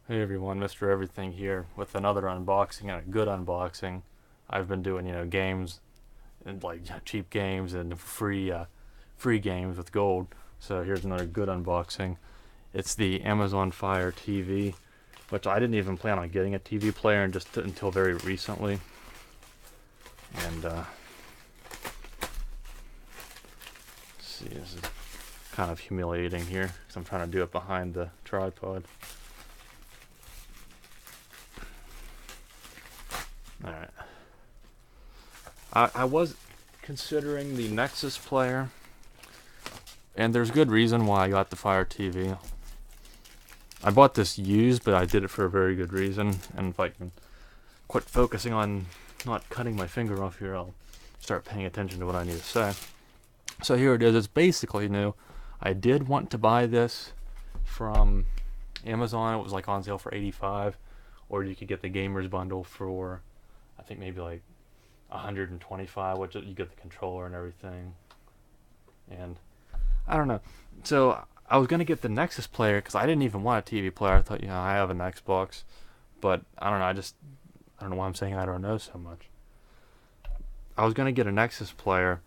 Hey everyone, Mr. Everything here with another unboxing and a good unboxing. I've been doing, games and like cheap games and free games with gold. So here's another good unboxing. It's the Amazon Fire TV, which I didn't even plan on getting a TV player until very recently. And let's see, this is kind of humiliating here because I'm trying to do it behind the tripod. All right. I was considering the Nexus player, and there's good reason why I got the Fire TV. I bought this used, but I did it for a very good reason. And if I can quit focusing on not cutting my finger off here, I'll start paying attention to what I need to say. So here it is. It's basically new. I did want to buy this from Amazon. It was like on sale for $85, or you could get the Gamers Bundle for, I think maybe like $125, which you get the controller and everything. And I don't know. So I was gonna get the Nexus player because I didn't even want a TV player. I thought, I have an Xbox, but I don't know. I don't know why I'm saying I don't know so much. I was gonna get a Nexus player.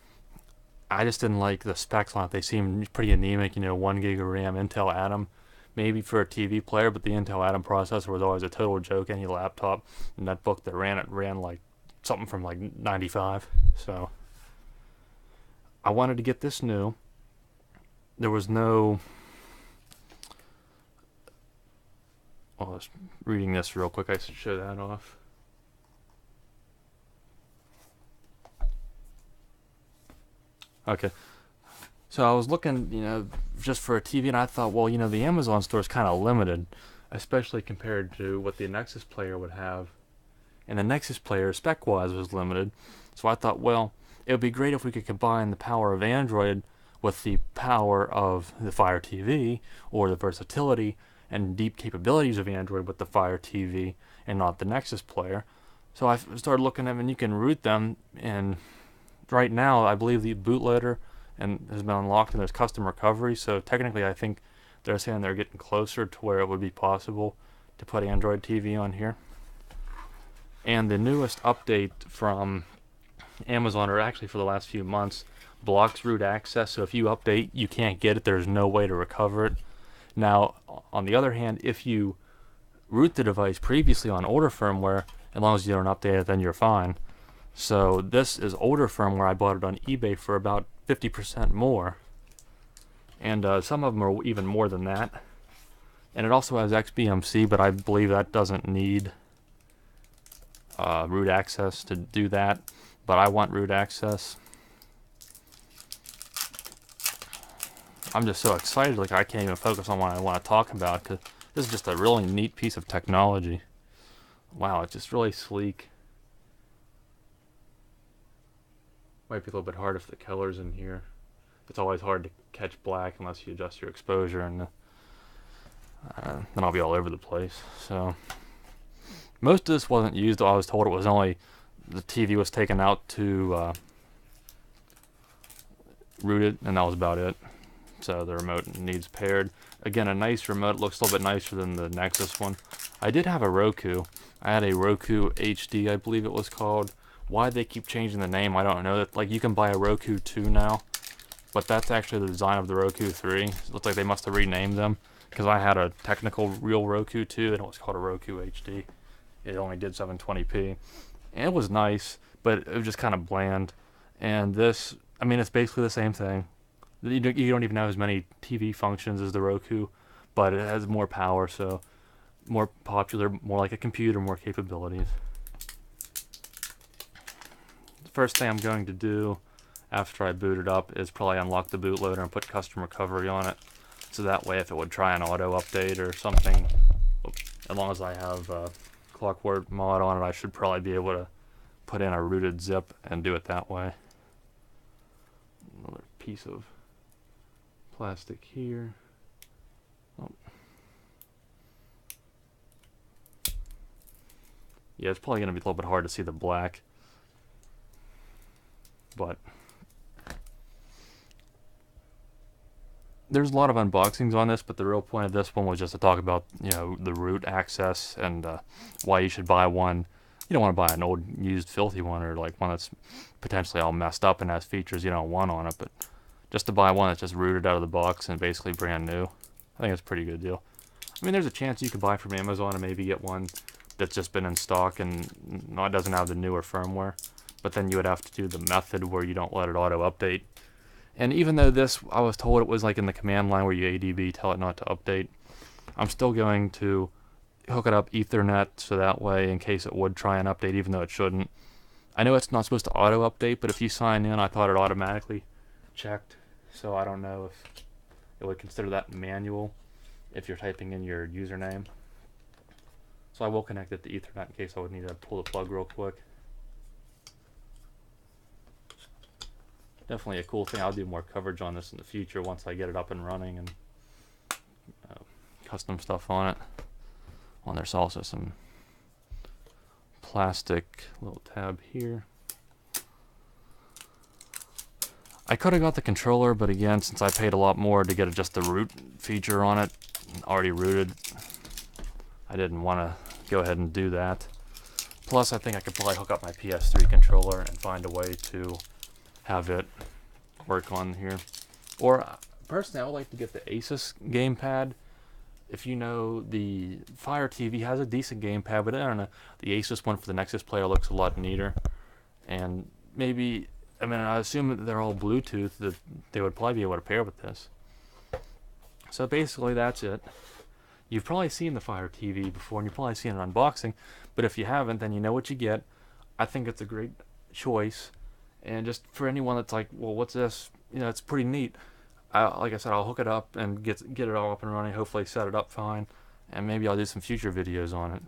I just didn't like the specs on it. They seemed pretty anemic. 1 gig of RAM, Intel Atom, maybe for a TV player, but the Intel Atom processor was always a total joke. Any laptop, netbook that ran it ran like something from like 95. So I wanted to get this new. There was no. Oh, I was reading this real quick. I should show that off. Okay. So I was looking, just for a TV, and I thought, well, the Amazon store is kind of limited, especially compared to what the Nexus player would have. And the Nexus player, spec-wise, was limited. So I thought, well, it would be great if we could combine the power of Android with the power of the Fire TV, or the versatility and deep capabilities of Android with the Fire TV, and not the Nexus player. So I started looking at them, and you can root them. And right now, I believe the bootloader and has been unlocked, and there's custom recovery. So technically, I think they're saying they're getting closer to where it would be possible to put Android TV on here. And the newest update from Amazon, or actually for the last few months, blocks root access. So if you update, you can't get it. There's no way to recover it. Now, on the other hand, if you root the device previously on older firmware, as long as you don't update it, then you're fine. So this is older firmware. I bought it on eBay for about 50% more. And some of them are even more than that. And it also has XBMC, but I believe that doesn't need root access to do that. But I want root access. I'm just so excited, like I can't even focus on what I want to talk about, because this is just a really neat piece of technology. Wow, it's just really sleek. Might be a little bit hard if the color's in here. It's always hard to catch black unless you adjust your exposure, and then I'll be all over the place. So most of this wasn't used. I was told it was only the TV was taken out to root it, and that was about it. So the remote needs paired. Again, a nice remote. It looks a little bit nicer than the Nexus one. I did have a Roku. I had a Roku HD, I believe it was called. Why they keep changing the name, I don't know. That, like, you can buy a Roku 2 now, but that's actually the design of the Roku 3. It looks like they must have renamed them, because I had a technical real Roku 2, and it was called a Roku HD. It only did 720p, and it was nice, but it was just kind of bland. And this, I mean, it's basically the same thing. You don't even have as many TV functions as the Roku, but it has more power, so more popular, more like a computer, more capabilities. The first thing I'm going to do after I boot it up is probably unlock the bootloader and put custom recovery on it, so that way if it would try an auto update or something, as long as I have Clockwork mod on it, I should probably be able to put in a rooted zip and do it that way. Another piece of plastic here. Oh. Yeah, it's probably going to be a little bit hard to see the black, but there's a lot of unboxings on this, but the real point of this one was just to talk about, you know, the root access and why you should buy one. You don't want to buy an old, used, filthy one, or like one that's potentially all messed up and has features you don't want on it, but just to buy one that's just rooted out of the box and basically brand new. I think it's a pretty good deal. I mean, there's a chance you could buy from Amazon and maybe get one that's just been in stock and it doesn't have the newer firmware, but then you would have to do the method where you don't let it auto update. And even though this, I was told it was like in the command line where you ADB tell it not to update, I'm still going to hook it up Ethernet so that way in case it would try and update even though it shouldn't. I know it's not supposed to auto update, but if you sign in, I thought it automatically checked, so I don't know if it would consider that manual if you're typing in your username. So I will connect it to Ethernet in case I would need to pull the plug real quick. Definitely a cool thing. I'll do more coverage on this in the future once I get it up and running and custom stuff on it. Well, there's also some plastic little tab here. I could have got the controller, but again, since I paid a lot more to get just the root feature on it, already rooted, I didn't want to go ahead and do that. Plus, I think I could probably hook up my PS3 controller and find a way to have it work on here. Or personally, I would like to get the Asus gamepad. If you know, the Fire TV has a decent gamepad, but I don't know, the Asus one for the Nexus player looks a lot neater. And maybe, I mean, I assume that they're all Bluetooth, that they would probably be able to pair with this. So basically that's it. You've probably seen the Fire TV before, and you've probably seen an unboxing, but if you haven't, then you know what you get. I think it's a great choice. And just for anyone that's like, well, what's this? You know, it's pretty neat. Like I said, I'll hook it up and get it all up and running, hopefully set it up fine, and maybe I'll do some future videos on it.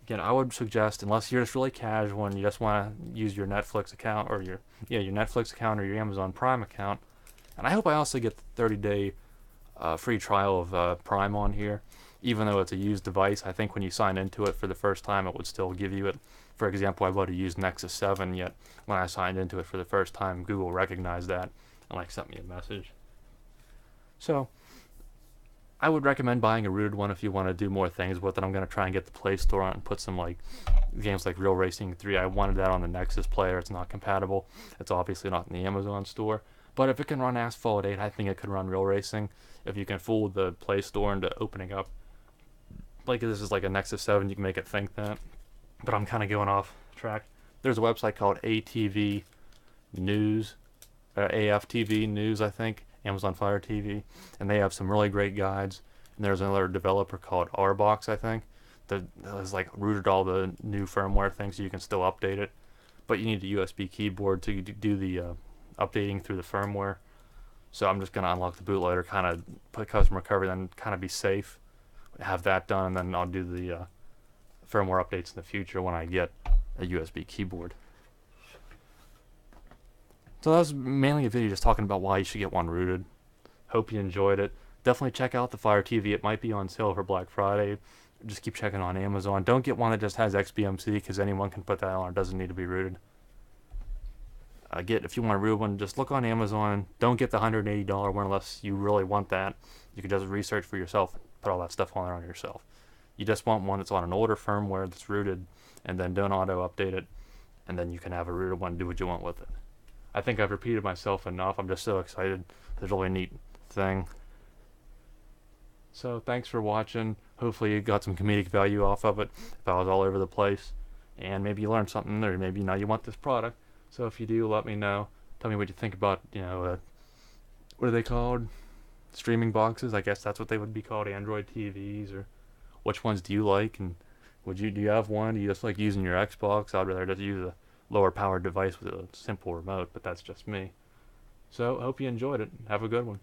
Again, I would suggest, unless you're just really casual and you just want to use your Netflix account or your Netflix account or your Amazon Prime account, and I hope I also get the 30-day free trial of Prime on here. Even though it's a used device, I think when you sign into it for the first time, it would still give you it. For example, I bought a used Nexus 7, yet when I signed into it for the first time, Google recognized that and like sent me a message. So I would recommend buying a rooted one if you want to do more things with it. I'm going to try and get the Play Store on and put some like games like Real Racing 3. I wanted that on the Nexus player. It's not compatible. It's obviously not in the Amazon store. But if it can run Asphalt 8, I think it could run Real Racing. If you can fool the Play Store into opening up, like this is like a Nexus 7, you can make it think that. But I'm kind of going off track. There's a website called ATV News, AFTV News, I think, Amazon Fire TV, and they have some really great guides. And there's another developer called RBox, I think, that has like rooted all the new firmware things so you can still update it. But you need a USB keyboard to do the updating through the firmware. So I'm just going to unlock the bootloader, kind of put custom recovery, then kind of be safe, have that done, and then I'll do the firmware updates in the future when I get a USB keyboard. So that was mainly a video just talking about why you should get one rooted. Hope you enjoyed it. Definitely check out the Fire TV. It might be on sale for Black Friday. Just keep checking on Amazon. Don't get one that just has XBMC because anyone can put that on. It doesn't need to be rooted. If you want a rooted one, just look on Amazon. Don't get the $180 one unless you really want that. You can just research for yourself and put all that stuff on there on yourself. You just want one that's on an older firmware that's rooted, and then don't auto update it, and then you can have a rooted one and do what you want with it. I think I've repeated myself enough. I'm just so excited. It's a really neat thing. So thanks for watching. Hopefully you got some comedic value off of it if I was all over the place, and maybe you learned something, or maybe now you want this product. So if you do, let me know. Tell me what you think about, what are they called? Streaming boxes? I guess that's what they would be called, Android TVs, or which ones do you like, and do you have one? Do you just like using your Xbox? I'd rather just use a lower powered device with a simple remote, but that's just me. So, hope you enjoyed it. Have a good one.